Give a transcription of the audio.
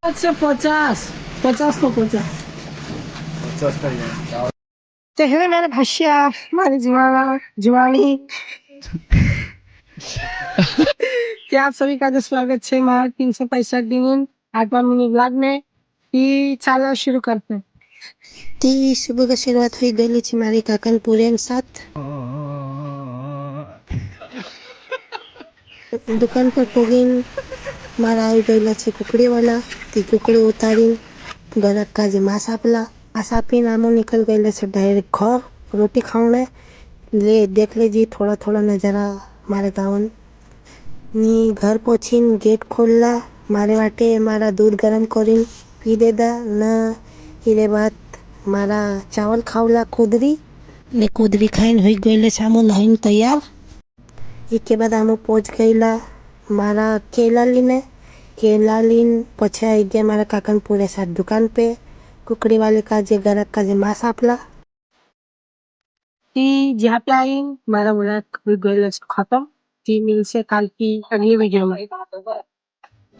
से 50 50 तो 50 तो है मेरे भैया मारी जीवानी क्या आप सभी का स्वागत है हमारा 365 दिन 8वां मिनी ब्लॉग में कि चलो शुरू करते हैं। ती सुबह का शुरुआत हुई गई थी मारी काकन पूरे साथ दुकान पर पोगिन मारा आई गई छे कुकड़ी वाला ती कुकड़ी उतारी गलत काजे मांस आपीने आमो निकल गए छे डायरेक्ट घर रोटी खावने ले देख लीजिए थोड़ा थोड़ा नजारा मारे गाँव नी घर पहुंचीन गेट खोलला मारे वाटे मारा दूध गरम करीन पी देदा न हीरे बात मारा चावल खावला कुदरी ने कुदरी खाइन हुई गईले सामो नहाइन तैयार इसके बाद आमो पहुंच गईला मारा केला लीन पछे आई गया मारा काकन पूरे साथ दुकान पे कुकड़ी वाले का जे गरक का जे मांस आपला ती जहाँ पे आई मारा बोला कोई गल खत्म ती मिल से कल की अगली वीडियो में।